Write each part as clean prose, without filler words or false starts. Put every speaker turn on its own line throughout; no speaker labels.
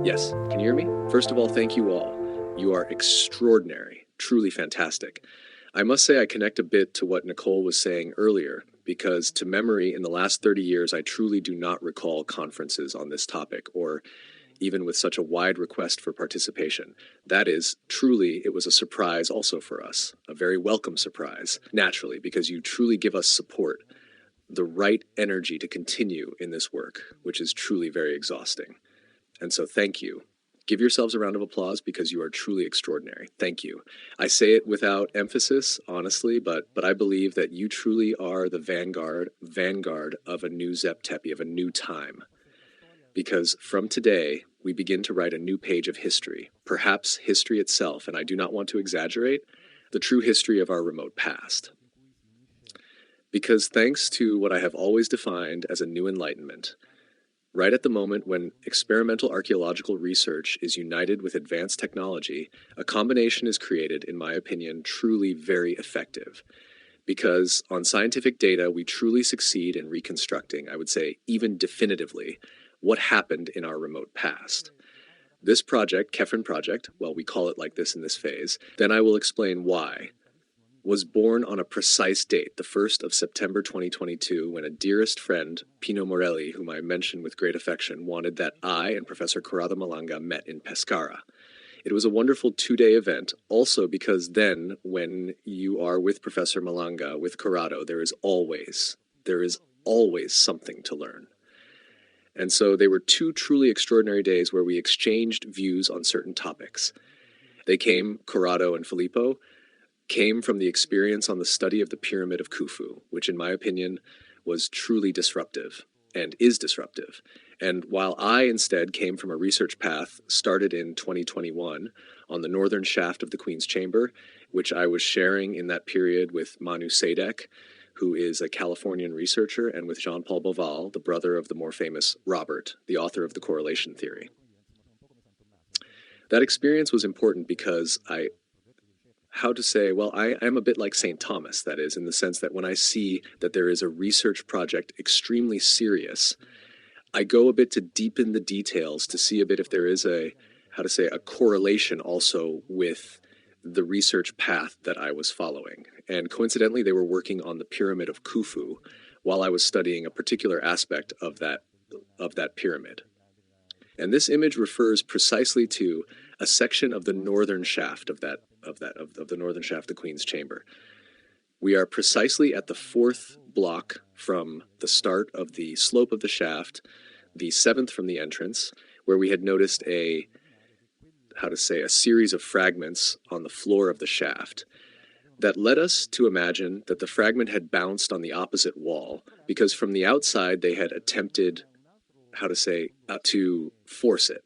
Yes, can you hear me? First of all, thank you all. You are extraordinary, truly fantastic. I must say I connect a bit to what Nicole was saying earlier, because to memory, in the last 30 years, I truly do not recall conferences on this topic, or even with such a wide request for participation. That is, truly, it was a surprise also for us, a very welcome surprise, naturally, because you truly give us support, the right energy to continue in this work, which is truly very exhausting. And so thank you. Give yourselves a round of applause because you are truly extraordinary. Thank you. I say it without emphasis, honestly, but I believe that you truly are the vanguard of a new Zep Tepi, of a new time. Because from today, we begin to write a new page of history, perhaps history itself, and I do not want to exaggerate, the true history of our remote past. Because thanks to what I have always defined as a new enlightenment, right at the moment when experimental archaeological research is united with advanced technology, a combination is created, in my opinion, truly very effective. Because on scientific data, we truly succeed in reconstructing, I would say even definitively, what happened in our remote past. This project, Kefren Project, well, we call it like this in this phase, then I will explain why, was born on a precise date, the 1st of September 2022, when a dearest friend, Pino Morelli, whom I mention with great affection, wanted that I and Professor Corrado Malanga met in Pescara. It was a wonderful 2-day event, also because then, when you are with Professor Malanga, with Corrado, there is always something to learn. And so they were 2 truly extraordinary days where we exchanged views on certain topics. They came, Corrado and Filippo, came from the experience on the study of the Pyramid of Khufu, which in my opinion was truly disruptive and is disruptive. And while I instead came from a research path started in 2021 on the northern shaft of the Queen's Chamber, which I was sharing in that period with Manu Sadek, who is a Californian researcher, and with Jean-Paul Boval, the brother of the more famous Robert, the author of the correlation theory. That experience was important because I am a bit like St. Thomas, that is, in the sense that when I see that there is a research project extremely serious, I go a bit to deepen the details to see a bit if there is a correlation also with the research path that I was following. And coincidentally, they were working on the Pyramid of Khufu while I was studying a particular aspect of that pyramid. And this image refers precisely to a section of the northern shaft of the northern shaft of the Queen's Chamber. We are precisely at the 4th block from the start of the slope of the shaft, the 7th from the entrance, where we had noticed a series of fragments on the floor of the shaft that led us to imagine that the fragment had bounced on the opposite wall, because from the outside they had attempted, to force it.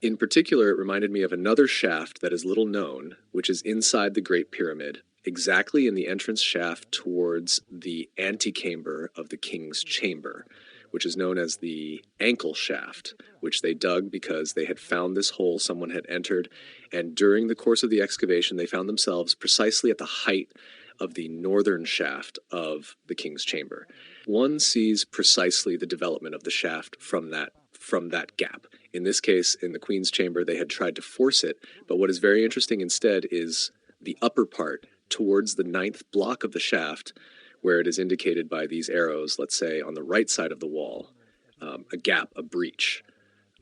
In particular, it reminded me of another shaft that is little known, which is inside the Great Pyramid, exactly in the entrance shaft towards the antechamber of the King's Chamber, which is known as the ankle shaft, which they dug because they had found this hole someone had entered, and during the course of the excavation they found themselves precisely at the height of the northern shaft of the King's Chamber. One sees precisely the development of the shaft from that gap. In this case, in the Queen's Chamber, they had tried to force it, but what is very interesting instead is the upper part towards the 9th block of the shaft, where it is indicated by these arrows, let's say on the right side of the wall, a gap, a breach.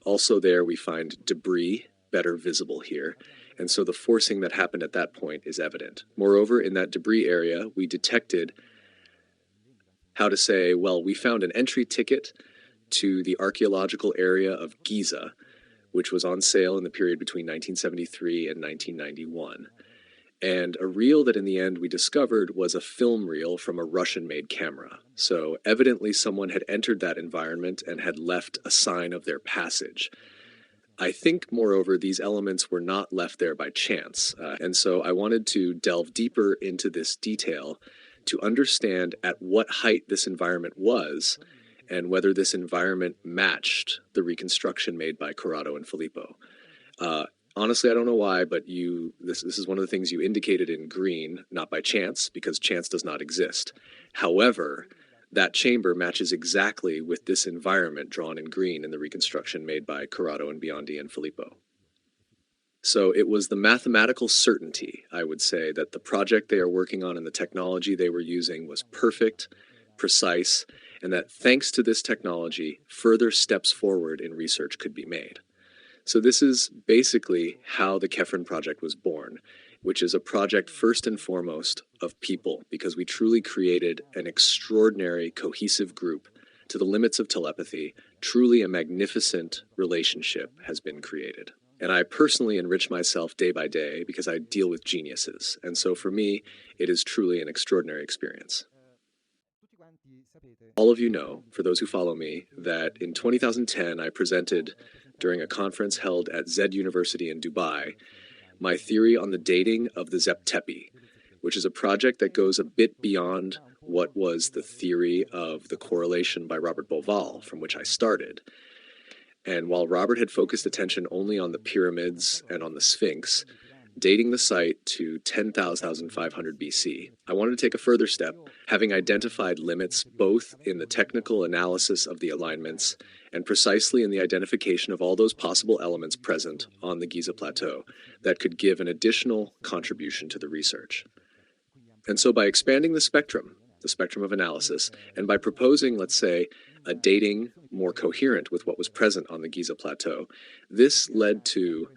Also there we find debris, better visible here, and so the forcing that happened at that point is evident. Moreover, in that debris area, we detected, we found an entry ticket to the archaeological area of Giza, which was on sale in the period between 1973 and 1991. And a reel that in the end we discovered was a film reel from a Russian-made camera. So evidently someone had entered that environment and had left a sign of their passage. I think, moreover, these elements were not left there by chance. And so I wanted to delve deeper into this detail to understand at what height this environment was and whether this environment matched the reconstruction made by Corrado and Filippo. Honestly, I don't know why, but this is one of the things you indicated in green, not by chance, because chance does not exist. However, That chamber matches exactly with this environment drawn in green in the reconstruction made by Corrado and Biondi and Filippo. So it was the mathematical certainty, I would say, that the project they are working on and the technology they were using was perfect, precise, and that thanks to this technology, further steps forward in research could be made. So this is basically how the Kefren project was born, which is a project first and foremost of people, because we truly created an extraordinary, cohesive group to the limits of telepathy. Truly a magnificent relationship has been created. And I personally enrich myself day by day because I deal with geniuses. And so for me, it is truly an extraordinary experience. All of you know, for those who follow me, that in 2010 I presented during a conference held at Zed University in Dubai my theory on the dating of the Zep Tepi, which is a project that goes a bit beyond what was the theory of the correlation by Robert Bauval, from which I started. And while Robert had focused attention only on the pyramids and on the Sphinx, dating the site to 10,500 BC, I wanted to take a further step, having identified limits both in the technical analysis of the alignments and precisely in the identification of all those possible elements present on the Giza Plateau that could give an additional contribution to the research. And so by expanding the spectrum of analysis, and by proposing, let's say, a dating more coherent with what was present on the Giza Plateau, this led to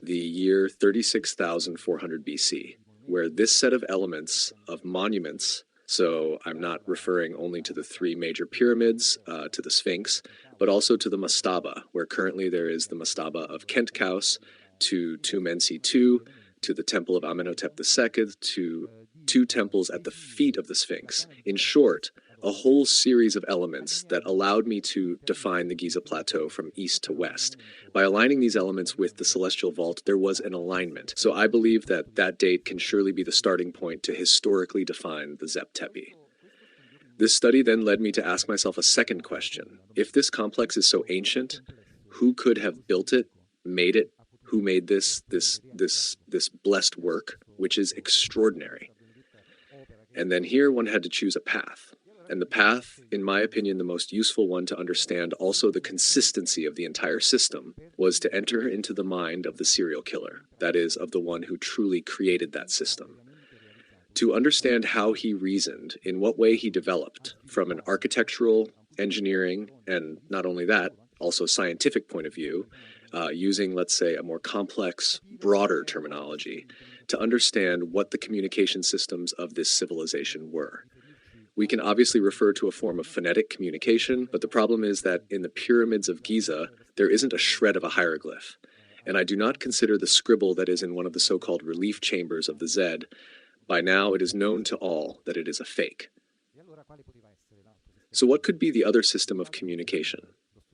the year 36,400 BC, where this set of elements of monuments, so I'm not referring only to the three major pyramids, to the Sphinx, but also to the mastaba, where currently there is the mastaba of Kentkaus, to Mensi II, to the temple of Amenhotep II, to two temples at the feet of the Sphinx. In short, a whole series of elements that allowed me to define the Giza Plateau from east to west. By aligning these elements with the celestial vault, there was an alignment. So I believe that that date can surely be the starting point to historically define the Zep Tepi. This study then led me to ask myself a second question. If this complex is so ancient, who could have built it, made it? Who made this blessed work, which is extraordinary? And then here one had to choose a path. And the path, in my opinion, the most useful one to understand also the consistency of the entire system, was to enter into the mind of the serial killer, that is, of the one who truly created that system. To understand how he reasoned, in what way he developed, from an architectural, engineering, and not only that, also scientific point of view, using, let's say, a more complex, broader terminology, to understand what the communication systems of this civilization were. We can obviously refer to a form of phonetic communication, but the problem is that in the pyramids of Giza, there isn't a shred of a hieroglyph. And I do not consider the scribble that is in one of the so-called relief chambers of the Zed. By now, it is known to all that it is a fake. So what could be the other system of communication?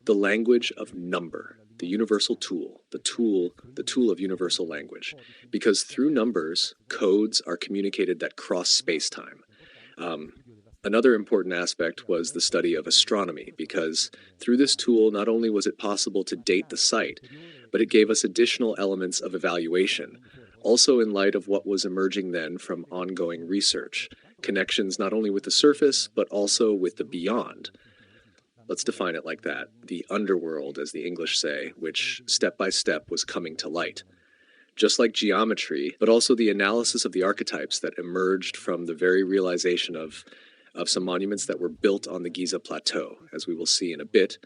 The language of number, the universal tool, the tool of universal language. Because through numbers, codes are communicated that cross space-time. Another important aspect was the study of astronomy, because through this tool, not only was it possible to date the site, but it gave us additional elements of evaluation, also in light of what was emerging then from ongoing research, connections not only with the surface, but also with the beyond. Let's define it like that, the underworld, as the English say, which step by step was coming to light. Just like geometry, but also the analysis of the archetypes that emerged from the very realization of some monuments that were built on the Giza Plateau, as we will see in a bit.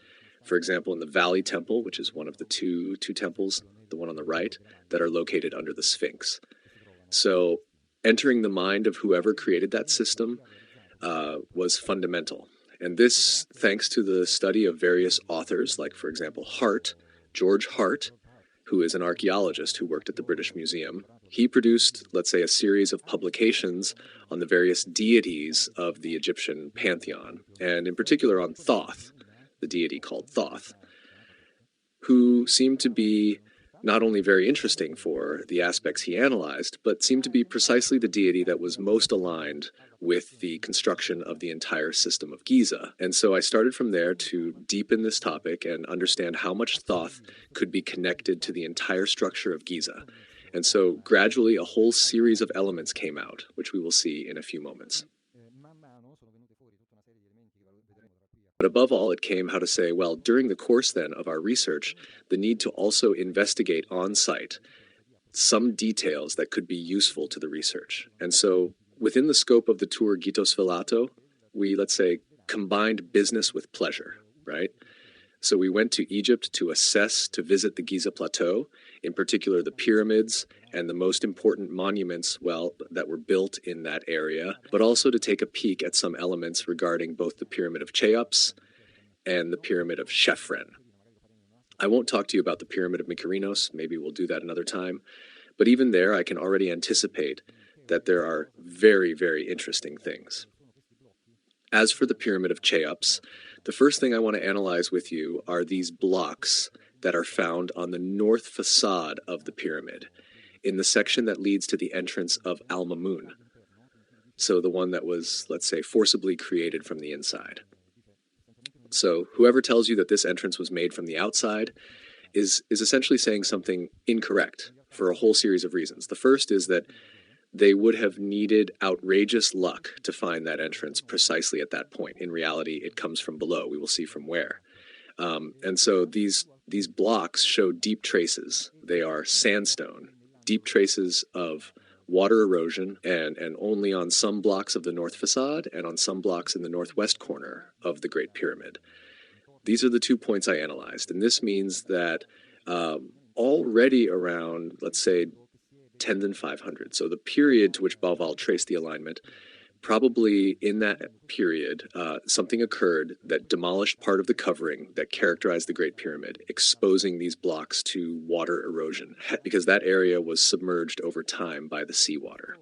For example, in the Valley Temple, which is one of the two temples, the one on the right, that are located under the Sphinx. So entering the mind of whoever created that system was fundamental. And this, thanks to the study of various authors, like, for example, George Hart, who is an archaeologist who worked at the British Museum. He produced, let's say, a series of publications on the various deities of the Egyptian pantheon, and in particular on Thoth, the deity called Thoth, who seemed to be not only very interesting for the aspects he analyzed, but seemed to be precisely the deity that was most aligned with the construction of the entire system of Giza. And so I started from there to deepen this topic and understand how much Thoth could be connected to the entire structure of Giza. And so gradually a whole series of elements came out, which we will see in a few moments. But above all, it came how to say, well, during the course then of our research, the need to also investigate on site some details that could be useful to the research. And so within the scope of the tour Gitos Velato, we, let's say, combined business with pleasure, right? So we went to Egypt to assess, to visit the Giza Plateau, in particular the pyramids and the most important monuments, well, that were built in that area, but also to take a peek at some elements regarding both the Pyramid of Cheops and the Pyramid of Chephren. I won't talk to you about the Pyramid of Mykonos, maybe we'll do that another time, but even there I can already anticipate that there are very, very interesting things. As for the Pyramid of Cheops, the first thing I want to analyze with you are these blocks that are found on the north facade of the pyramid, in the section that leads to the entrance of Al-Mamun. So the one that was, let's say, forcibly created from the inside. So whoever tells you that this entrance was made from the outside is essentially saying something incorrect for a whole series of reasons. The first is that they would have needed outrageous luck to find that entrance precisely at that point. In reality, it comes from below. We will see from where. And so these blocks show deep traces. They are sandstone, deep traces of water erosion, and only on some blocks of the north facade and on some blocks in the northwest corner of the Great Pyramid. These are the 2 points I analyzed, and this means that already around, let's say, 10 than 500, so the period to which Bauval traced the alignment, probably in that period, something occurred that demolished part of the covering that characterized the Great Pyramid, exposing these blocks to water erosion, because that area was submerged over time by the seawater.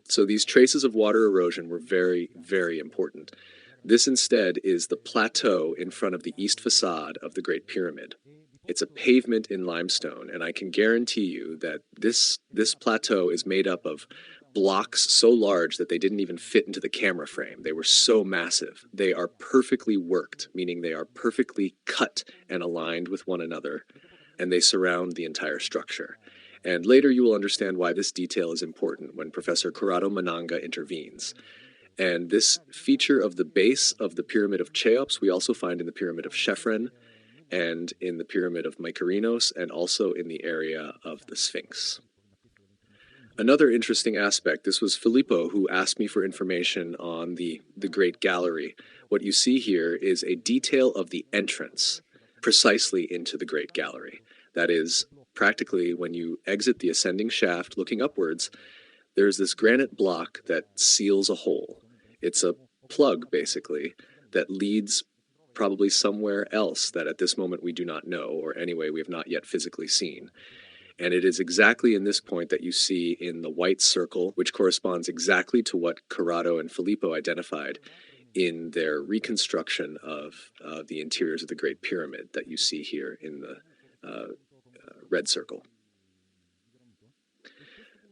So these traces of water erosion were very, very important. This instead is the plateau in front of the east facade of the Great Pyramid. It's a pavement in limestone, and I can guarantee you that this plateau is made up of blocks so large that they didn't even fit into the camera frame. They were so massive. They are perfectly worked, meaning they are perfectly cut and aligned with one another, and they surround the entire structure. And later you will understand why this detail is important when Professor Corrado Mananga intervenes. And this feature of the base of the Pyramid of Cheops we also find in the Pyramid of Chephren, and in the Pyramid of Mykonos, and also in the area of the Sphinx. Another interesting aspect, this was Filippo who asked me for information on the Great Gallery. What you see here is a detail of the entrance precisely into the Great Gallery. That is, practically when you exit the ascending shaft looking upwards, there's this granite block that seals a hole. It's a plug, basically, that leads probably somewhere else that at this moment we do not know, or anyway we have not yet physically seen. And it is exactly in this point that you see in the white circle, which corresponds exactly to what Corrado and Filippo identified in their reconstruction of the interiors of the Great Pyramid that you see here in the red circle.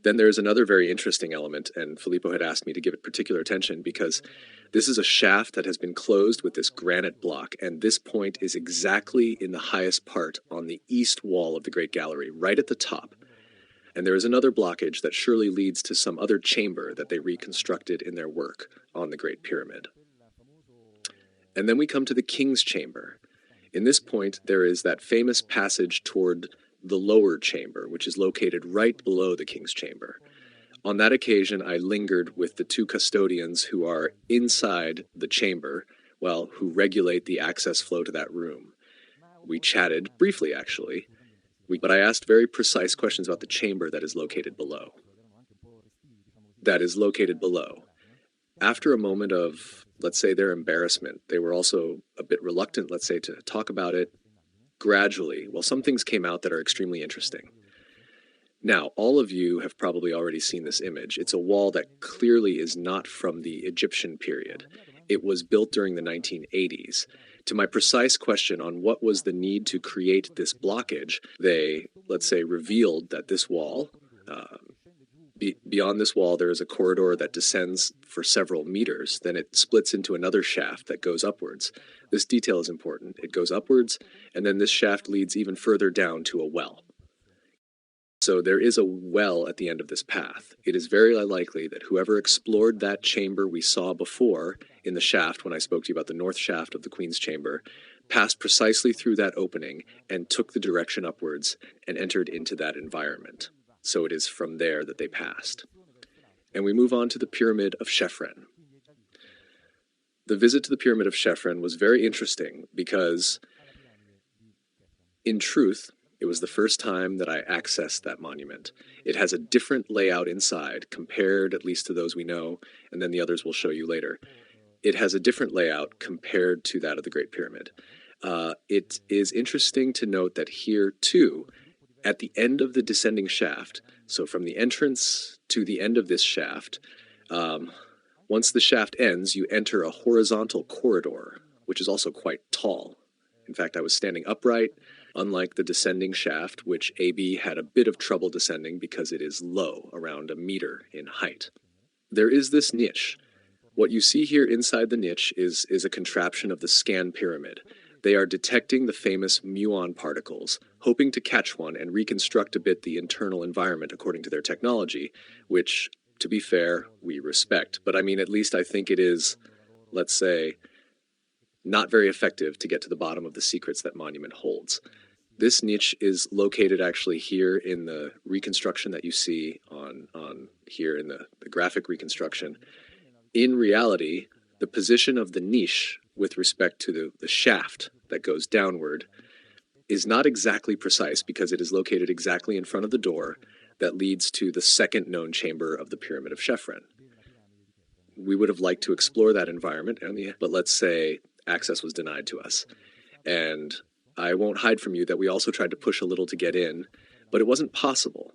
Then there's another very interesting element, and Filippo had asked me to give it particular attention because this is a shaft that has been closed with this granite block, and this point is exactly in the highest part on the east wall of the Great Gallery, right at the top. And there is another blockage that surely leads to some other chamber that they reconstructed in their work on the Great Pyramid. And then we come to the King's Chamber. In this point, there is that famous passage toward the lower chamber, which is located right below the King's Chamber. On that occasion, I lingered with the 2 custodians who are inside the chamber, well, who regulate the access flow to that room. We chatted, briefly actually, but I asked very precise questions about the chamber that is located below. After a moment of, let's say, their embarrassment, they were also a bit reluctant, let's say, to talk about it. Gradually, well, some things came out that are extremely interesting. Now, all of you have probably already seen this image. It's a wall that clearly is not from the Egyptian period. It was built during the 1980s. To my precise question on what was the need to create this blockage, they, let's say, revealed that this wall, beyond this wall, there is a corridor that descends for several meters. Then it splits into another shaft that goes upwards. This detail is important. It goes upwards, and then this shaft leads even further down to a well. So there is a well at the end of this path. It is very likely that whoever explored that chamber we saw before in the shaft, when I spoke to you about the north shaft of the Queen's Chamber, passed precisely through that opening and took the direction upwards and entered into that environment. So it is from there that they passed. And we move on to the Pyramid of Chephren. The visit to the Pyramid of Chephren was very interesting because, in truth, it was the first time that I accessed that monument. It has a different layout inside compared, at least to those we know, and then the others we'll show you later. It has a different layout compared to that of the Great Pyramid. It is interesting to note that here, too, at the end of the descending shaft, so from the entrance to the end of this shaft, once the shaft ends, you enter a horizontal corridor, which is also quite tall. In fact, I was standing upright, unlike the descending shaft, which AB had a bit of trouble descending because it is low, around a meter in height. There is this niche. What you see here inside the niche is a contraption of the scan pyramid. They are detecting the famous muon particles, hoping to catch one and reconstruct a bit the internal environment according to their technology, which, to be fair, we respect. But I mean, at least I think it is, let's say, not very effective to get to the bottom of the secrets that monument holds. This niche is located actually here in the reconstruction that you see on here in the graphic reconstruction. In reality, the position of the niche with respect to the shaft that goes downward is not exactly precise because it is located exactly in front of the door that leads to the second known chamber of the Pyramid of Chephren. We would have liked to explore that environment, but let's say access was denied to us. And I won't hide from you that we also tried to push a little to get in, but it wasn't possible.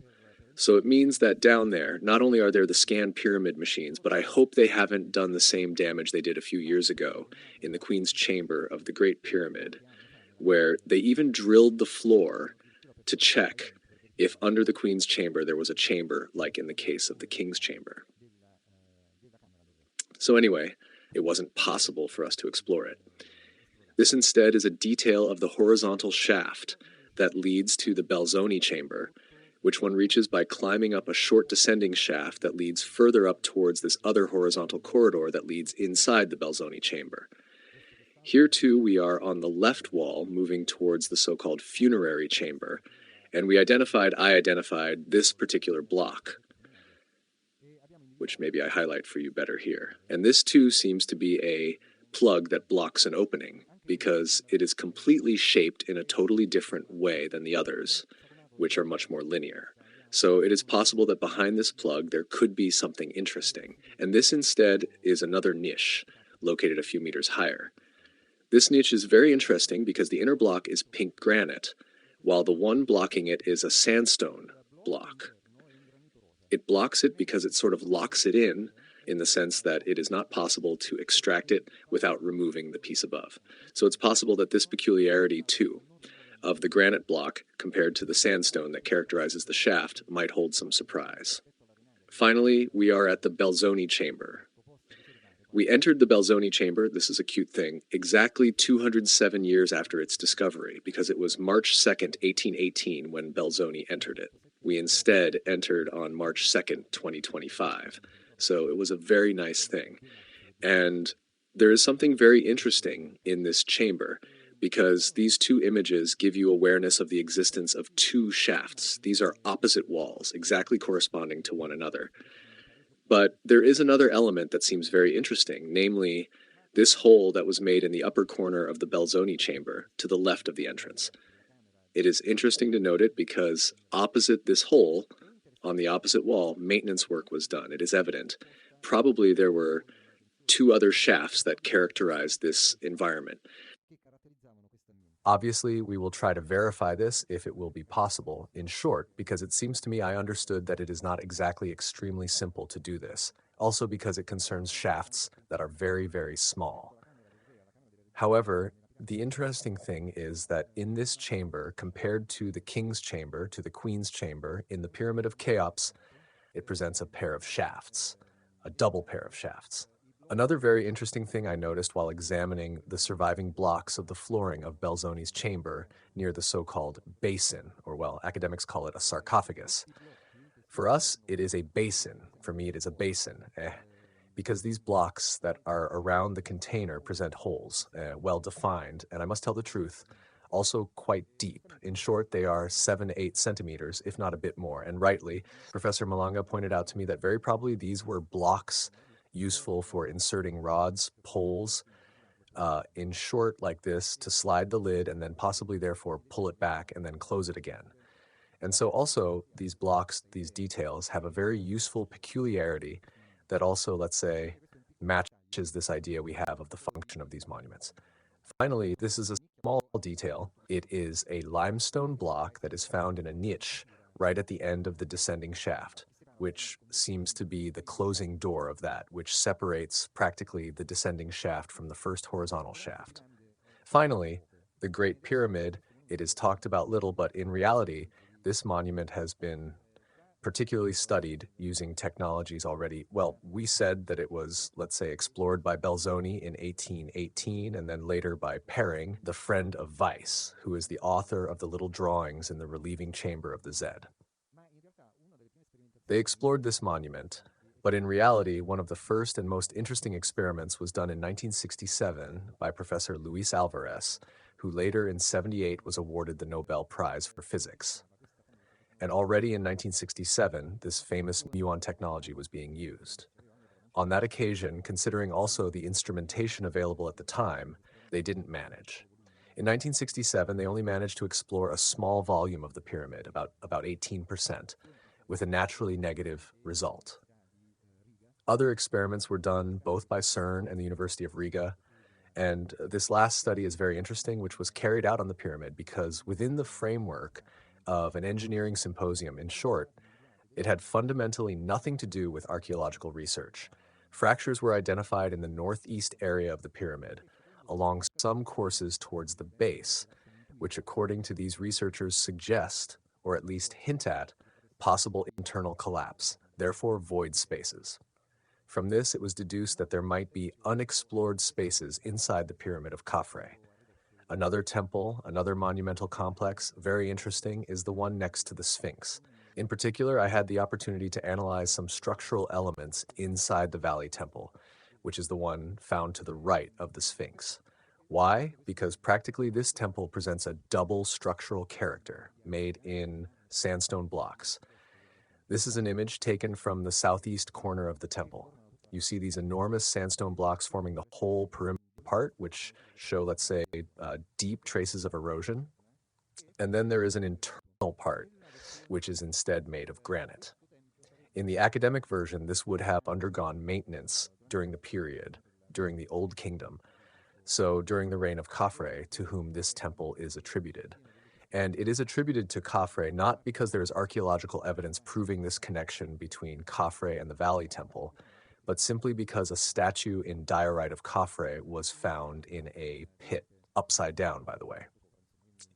So it means that down there, not only are there the scan pyramid machines, but I hope they haven't done the same damage they did a few years ago in the Queen's Chamber of the Great Pyramid, where they even drilled the floor to check if under the Queen's Chamber there was a chamber, like in the case of the King's Chamber. So anyway, it wasn't possible for us to explore it. This instead is a detail of the horizontal shaft that leads to the Belzoni chamber, which one reaches by climbing up a short descending shaft that leads further up towards this other horizontal corridor that leads inside the Belzoni chamber. Here too we are on the left wall moving towards the so-called funerary chamber, and I identified this particular block, which maybe I highlight for you better here. And this too seems to be a plug that blocks an opening, because it is completely shaped in a totally different way than the others, which are much more linear. So it is possible that behind this plug there could be something interesting, and this instead is another niche, located a few meters higher. This niche is very interesting because the inner block is pink granite, while the one blocking it is a sandstone block. It blocks it because it sort of locks it in the sense that it is not possible to extract it without removing the piece above. So it's possible that this peculiarity, too, of the granite block compared to the sandstone that characterizes the shaft might hold some surprise. Finally, we are at the Belzoni chamber. We entered the Belzoni chamber, this is a cute thing, exactly 207 years after its discovery, because it was March 2nd, 1818 when Belzoni entered it. We instead entered on March 2nd, 2025. So it was a very nice thing. And there is something very interesting in this chamber, because these two images give you awareness of the existence of two shafts. These are opposite walls, exactly corresponding to one another. But there is another element that seems very interesting, namely this hole that was made in the upper corner of the Belzoni chamber to the left of the entrance. It is interesting to note it because opposite this hole, on the opposite wall, maintenance work was done. It is evident. Probably there were two other shafts that characterized this environment.
Obviously, we will try to verify this if it will be possible, in short, because it seems to me I understood that it is not exactly extremely simple to do this, also because it concerns shafts that are very, very small. However, the interesting thing is that in this chamber, compared to the King's Chamber, to the Queen's Chamber, in the Pyramid of Cheops, it presents a pair of shafts, a double pair of shafts. Another very interesting thing I noticed while examining the surviving blocks of the flooring of Belzoni's chamber near the so-called basin, or well, academics call it a sarcophagus. For us, it is a basin. For me, it is a basin. Because these blocks that are around the container present holes, well defined, and I must tell the truth, also quite deep. In short, they are 7 to 8 centimeters, if not a bit more. And rightly, Professor Malanga pointed out to me that very probably these were blocks useful for inserting rods, poles, in short like this, to slide the lid and then possibly therefore pull it back and then close it again. And so also these blocks, these details have a very useful peculiarity that also, let's say, matches this idea we have of the function of these monuments. Finally, this is a small detail. It is a limestone block that is found in a niche right at the end of the descending shaft, which seems to be the closing door of that, which separates practically the descending shaft from the first horizontal shaft. Finally, the Great Pyramid, it is talked about little, but in reality, this monument has been particularly studied using technologies already. Well, we said that it was, let's say, explored by Belzoni in 1818 and then later by Perring, the friend of Weiss, who is the author of the little drawings in the relieving chamber of the Zed. They explored this monument, but in reality, one of the first and most interesting experiments was done in 1967 by Professor Luis Alvarez, who later in 78 was awarded the Nobel Prize for Physics. And already in 1967, this famous muon technology was being used. On that occasion, considering also the instrumentation available at the time, they didn't manage. In 1967, they only managed to explore a small volume of the pyramid, about 18%, with a naturally negative result. Other experiments were done both by CERN and the University of Riga, and this last study is very interesting, which was carried out on the pyramid because within the framework of an engineering symposium, in short, it had fundamentally nothing to do with archaeological research. Fractures were identified in the northeast area of the pyramid, along some courses towards the base, which according to these researchers suggest, or at least hint at, possible internal collapse, therefore void spaces. From this, it was deduced that there might be unexplored spaces inside the Pyramid of Khafre. Another temple, another monumental complex, very interesting, is the one next to the Sphinx. In particular, I had the opportunity to analyze some structural elements inside the Valley Temple, which is the one found to the right of the Sphinx. Why? Because practically this temple presents a double structural character made in sandstone blocks. This is an image taken from the southeast corner of the temple. You see these enormous sandstone blocks forming the whole perimeter part, which show, let's say, deep traces of erosion. And then there is an internal part, which is instead made of granite. In the academic version, this would have undergone maintenance during the period, during the Old Kingdom, so during the reign of Khafre, to whom this temple is attributed. And it is attributed to Khafre not because there is archaeological evidence proving this connection between Khafre and the Valley Temple, but simply because a statue in diorite of Khafre was found in a pit, upside down, by the way.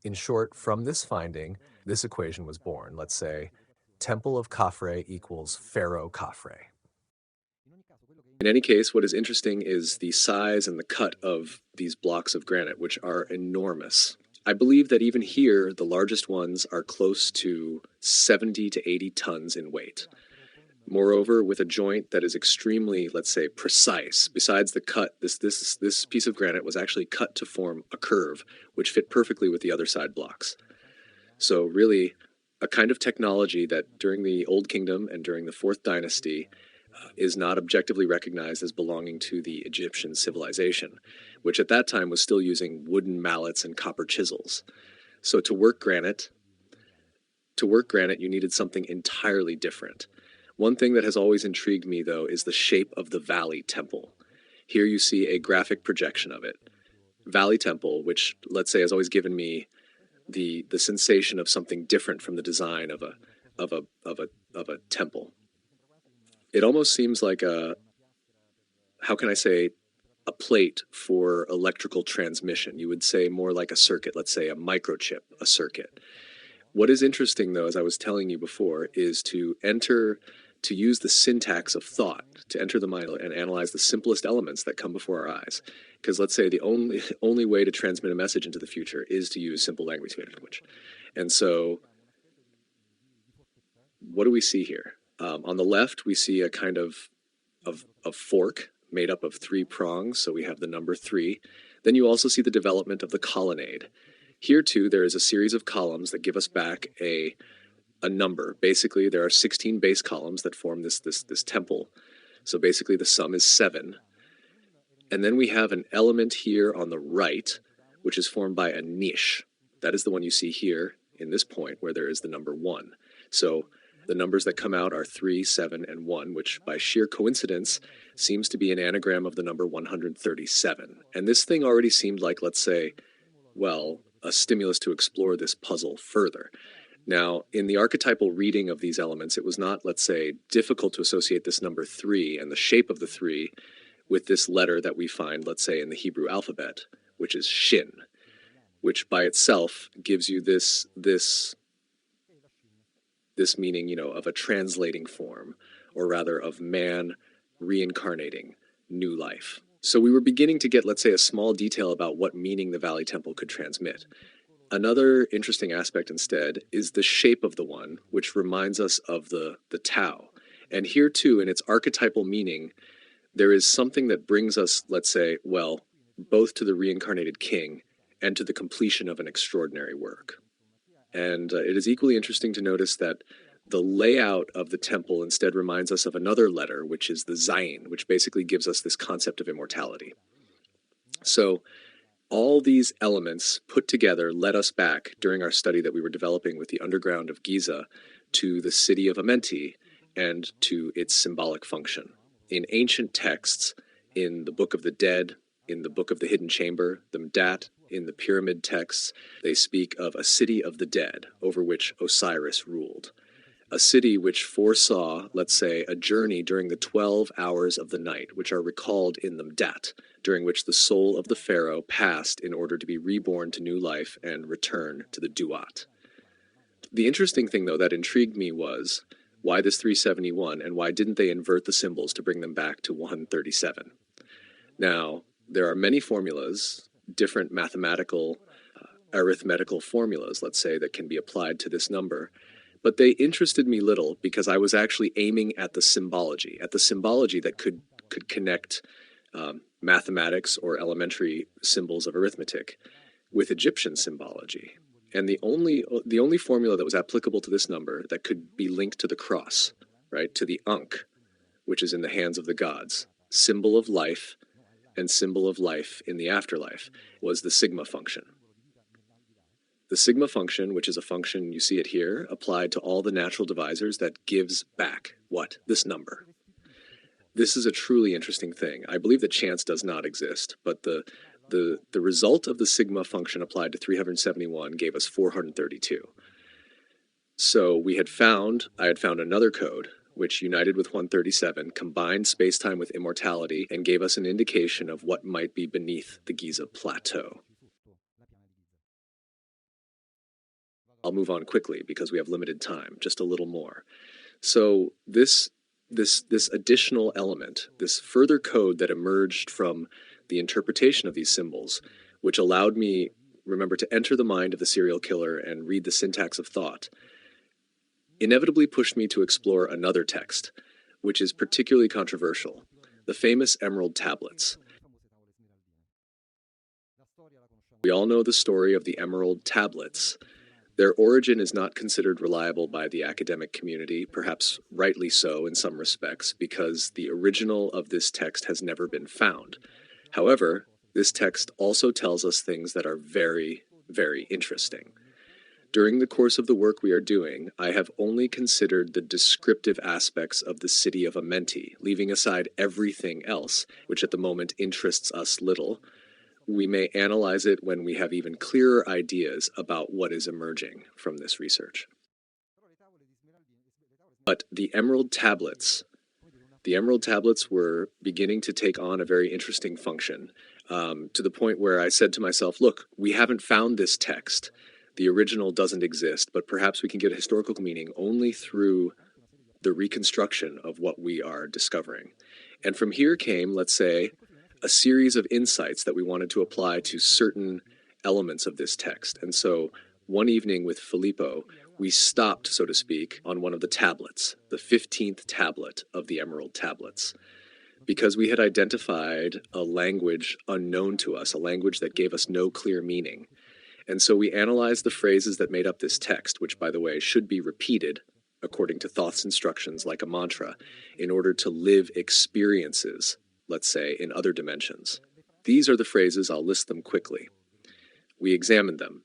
In short, from this finding, this equation was born. Let's say, Temple of Khafre equals Pharaoh Khafre.
In any case, what is interesting is the size and the cut of these blocks of granite, which are enormous. I believe that even here, the largest ones are close to 70 to 80 tons in weight. Moreover, with a joint that is extremely, let's say, precise. Besides the cut, this piece of granite was actually cut to form a curve, which fit perfectly with the other side blocks. So really, a kind of technology that during the Old Kingdom and during the Fourth Dynasty is not objectively recognized as belonging to the Egyptian civilization, which at that time was still using wooden mallets and copper chisels. So to work granite, you needed something entirely different. One thing that has always intrigued me, though, is the shape of the Valley Temple. Here you see a graphic projection of it. Valley Temple, which, let's say, has always given me the sensation of something different from the design of a temple. It almost seems like a plate for electrical transmission. You would say more like a circuit, let's say a microchip, a circuit. What is interesting, though, as I was telling you before, is to enter to use the syntax of thought to enter the mind and analyze the simplest elements that come before our eyes. Because let's say the only way to transmit a message into the future is to use simple language. And so what do we see here? On the left, we see a kind of fork made up of 3 prongs, so we have the number 3. Then you also see the development of the colonnade. Here too, there is a series of columns that give us back a number. Basically, there are 16 base columns that form this temple. So basically, the sum is 7. And then we have an element here on the right, which is formed by a niche. That is the one you see here in this point, where there is the number 1. So the numbers that come out are 3, 7, and 1, which by sheer coincidence seems to be an anagram of the number 137. And this thing already seemed like, let's say, well, a stimulus to explore this puzzle further. Now, in the archetypal reading of these elements, it was not, let's say, difficult to associate this number 3 and the shape of the 3 with this letter that we find, let's say, in the Hebrew alphabet, which is Shin, which by itself gives you this meaning, of a translating form, or rather of man reincarnating new life. So we were beginning to get, let's say, a small detail about what meaning the Valley Temple could transmit. Another interesting aspect instead is the shape of the one, which reminds us of the Tao. And here too, in its archetypal meaning, there is something that brings us, let's say, well, both to the reincarnated king and to the completion of an extraordinary work. And it is equally interesting to notice that the layout of the temple instead reminds us of another letter, which is the Zayin, which basically gives us this concept of immortality. So all these elements put together led us back during our study that we were developing with the underground of Giza to the city of Amenti and to its symbolic function. In ancient texts, in the Book of the Dead, in the Book of the Hidden Chamber, the Mdat, in the pyramid texts, they speak of a city of the dead over which Osiris ruled. A city which foresaw, let's say, a journey during the 12 hours of the night, which are recalled in the Mdat, during which the soul of the pharaoh passed in order to be reborn to new life and return to the Duat. The interesting thing, though, that intrigued me was, why this 371, and why didn't they invert the symbols to bring them back to 137? Now, there are many formulas, different mathematical, arithmetical formulas, let's say, that can be applied to this number, but they interested me little because I was actually aiming at the symbology that could connect mathematics or elementary symbols of arithmetic with Egyptian symbology. And the only formula that was applicable to this number that could be linked to the cross, right, to the Ankh, which is in the hands of the gods, symbol of life and symbol of life in the afterlife, was the sigma function. The sigma function, which is a function, you see it here, applied to all the natural divisors, that gives back what? This number. This is a truly interesting thing. I believe that chance does not exist, but the result of the sigma function applied to 371 gave us 432. So I had found another code, which united with 137, combined space-time with immortality, and gave us an indication of what might be beneath the Giza Plateau. I'll move on quickly because we have limited time, just a little more. So this additional element, this further code that emerged from the interpretation of these symbols, which allowed me, remember, to enter the mind of the serial killer and read the syntax of thought, inevitably pushed me to explore another text, which is particularly controversial, the famous Emerald Tablets. We all know the story of the Emerald Tablets. Their origin is not considered reliable by the academic community, perhaps rightly so in some respects, because the original of this text has never been found. However, this text also tells us things that are very, very interesting. During the course of the work we are doing, I have only considered the descriptive aspects of the city of Amenti, leaving aside everything else, which at the moment interests us little. We may analyze it when we have even clearer ideas about what is emerging from this research. But the Emerald Tablets were beginning to take on a very interesting function, to the point where I said to myself, look, we haven't found this text. The original doesn't exist, but perhaps we can get a historical meaning only through the reconstruction of what we are discovering. And from here came, let's say, a series of insights that we wanted to apply to certain elements of this text. And so one evening with Filippo, we stopped, so to speak, on one of the tablets, the 15th tablet of the Emerald Tablets, because we had identified a language unknown to us, a language that gave us no clear meaning. And so we analyzed the phrases that made up this text, which, by the way, should be repeated according to Thoth's instructions like a mantra, in order to live experiences, let's say, in other dimensions. These are the phrases, I'll list them quickly. We examined them,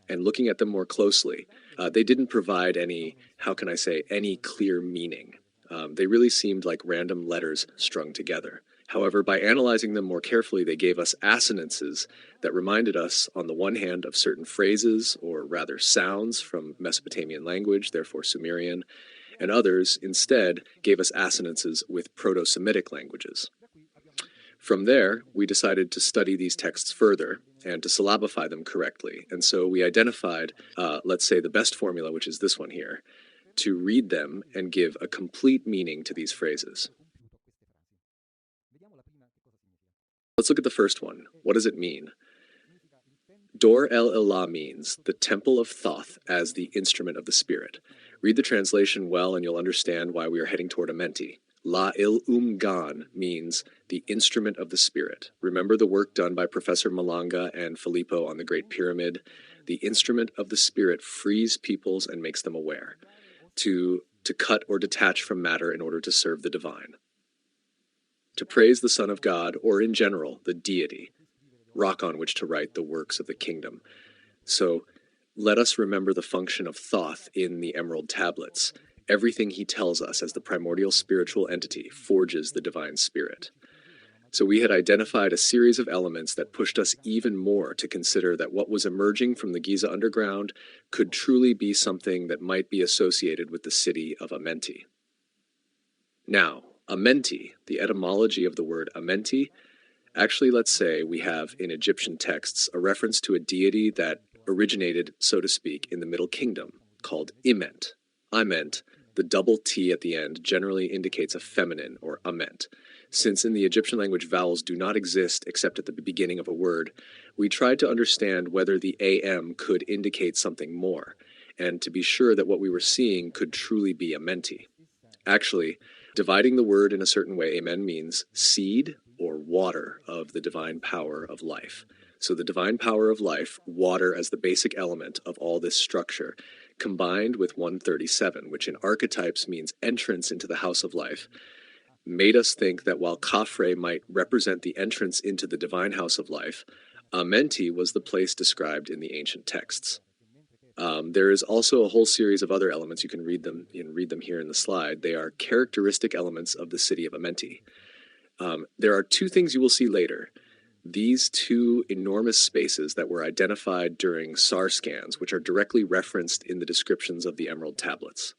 and looking at them more closely, they didn't provide any, how can I say, any clear meaning. They really seemed like random letters strung together. However, by analyzing them more carefully, they gave us assonances that reminded us, on the one hand, of certain phrases, or rather sounds, from Mesopotamian language, therefore Sumerian, and others, instead, gave us assonances with Proto-Semitic languages. From there, we decided to study these texts further and to syllabify them correctly. And so we identified, let's say, the best formula, which is this one here, to read them and give a complete meaning to these phrases. Let's look at the first one. What does it mean? Dor el Ilah means the temple of Thoth as the instrument of the spirit. Read the translation well and you'll understand why we are heading toward Amenti. La il Gan means the instrument of the spirit. Remember the work done by Professor Malanga and Filippo on the Great Pyramid? The instrument of the spirit frees peoples and makes them aware, to cut or detach from matter in order to serve the divine. To praise the Son of God, or in general, the deity, rock on which to write the works of the kingdom. So let us remember the function of Thoth in the Emerald Tablets. Everything he tells us as the primordial spiritual entity forges the divine spirit. So we had identified a series of elements that pushed us even more to consider that what was emerging from the Giza underground could truly be something that might be associated with the city of Amenti. Now, Amenti, the etymology of the word Amenti, actually, let's say we have in Egyptian texts a reference to a deity that originated, so to speak, in the Middle Kingdom, called Iment. Iment, the double T at the end, generally indicates a feminine, or Ament. Since in the Egyptian language vowels do not exist except at the beginning of a word, we tried to understand whether the AM could indicate something more, and to be sure that what we were seeing could truly be Amenti. Actually, dividing the word in a certain way, amen, means seed or water of the divine power of life. So the divine power of life, water as the basic element of all this structure, combined with 137, which in archetypes means entrance into the house of life, made us think that while Khafre might represent the entrance into the divine house of life, Amenti was the place described in the ancient texts. There is also a whole series of other elements. You can read them here in the slide. They are characteristic elements of the city of Amenti. There are two things you will see later. These two enormous spaces that were identified during SAR scans, which are directly referenced in the descriptions of the Emerald Tablets.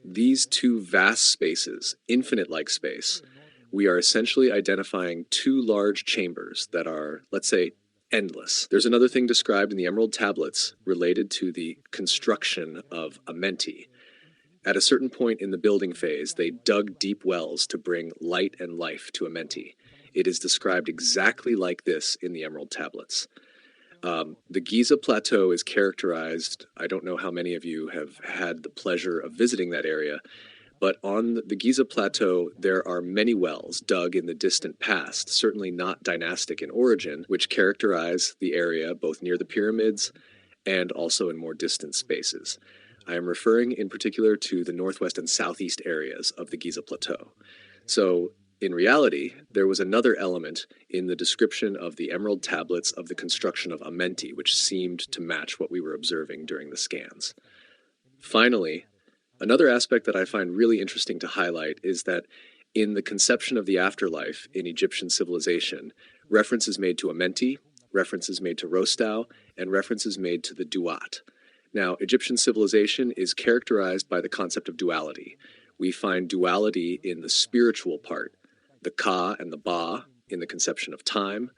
These two vast spaces, infinite-like space, we are essentially identifying two large chambers that are, let's say, endless. There's another thing described in the Emerald Tablets related to the construction of Amenti. At a certain point in the building phase, they dug deep wells to bring light and life to Amenti. It is described exactly like this in the Emerald Tablets. The Giza Plateau is characterized, I don't know how many of you have had the pleasure of visiting that area, but on the Giza Plateau, there are many wells dug in the distant past, certainly not dynastic in origin, which characterize the area both near the pyramids and also in more distant spaces. I am referring in particular to the northwest and southeast areas of the Giza Plateau. So, in reality, there was another element in the description of the Emerald Tablets of the construction of Amenti, which seemed to match what we were observing during the scans. Finally, another aspect that I find really interesting to highlight is that in the conception of the afterlife in Egyptian civilization, references made to Amenti, references made to Rostau, and references made to the Duat. Now, Egyptian civilization is characterized by the concept of duality. We find duality in the spiritual part, the Ka and the Ba in the conception of time,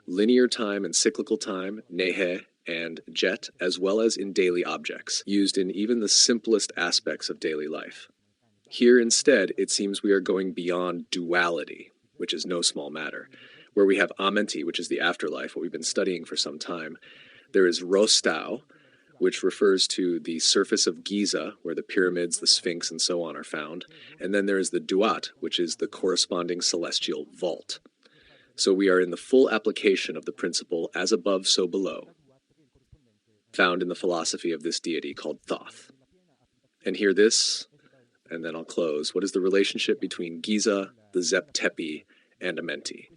linear time and cyclical time, Nehe and Jet, as well as in daily objects, used in even the simplest aspects of daily life. Here instead, it seems we are going beyond duality, which is no small matter, where we have Amenti, which is the afterlife, what we've been studying for some time. There is Rostau, which refers to the surface of Giza, where the pyramids, the Sphinx, and so on are found. And then there is the Duat, which is the corresponding celestial vault. So we are in the full application of the principle as above, so below, found in the philosophy of this deity called Thoth. And hear this, and then I'll close. What is the relationship between Giza, the Zep Tepi, and Amenti?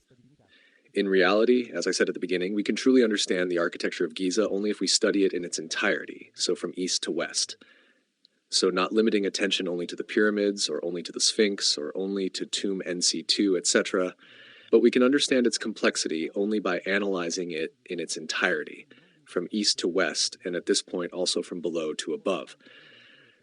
In reality, as I said at the beginning, we can truly understand the architecture of Giza only if we study it in its entirety, so from east to west. So not limiting attention only to the pyramids, or only to the Sphinx, or only to Tomb NC2, etc., but we can understand its complexity only by analyzing it in its entirety, from east to west, and at this point also from below to above.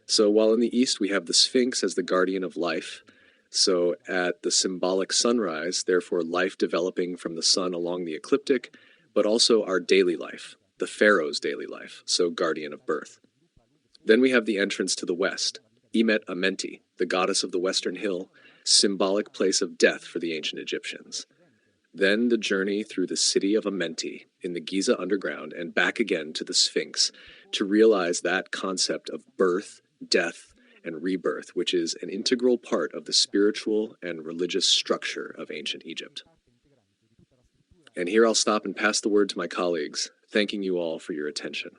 So while in the east we have the Sphinx as the guardian of life, so at the symbolic sunrise, therefore life developing from the sun along the ecliptic, but also our daily life, the pharaoh's daily life, so guardian of birth. Then we have the entrance to the west, Emet Amenti, the goddess of the western hill, symbolic place of death for the ancient Egyptians. Then the journey through the city of Amenti in the Giza underground and back again to the Sphinx to realize that concept of birth, death, and rebirth, which is an integral part of the spiritual and religious structure of ancient Egypt. And here I'll stop and pass the word to my colleagues, thanking you all for your attention.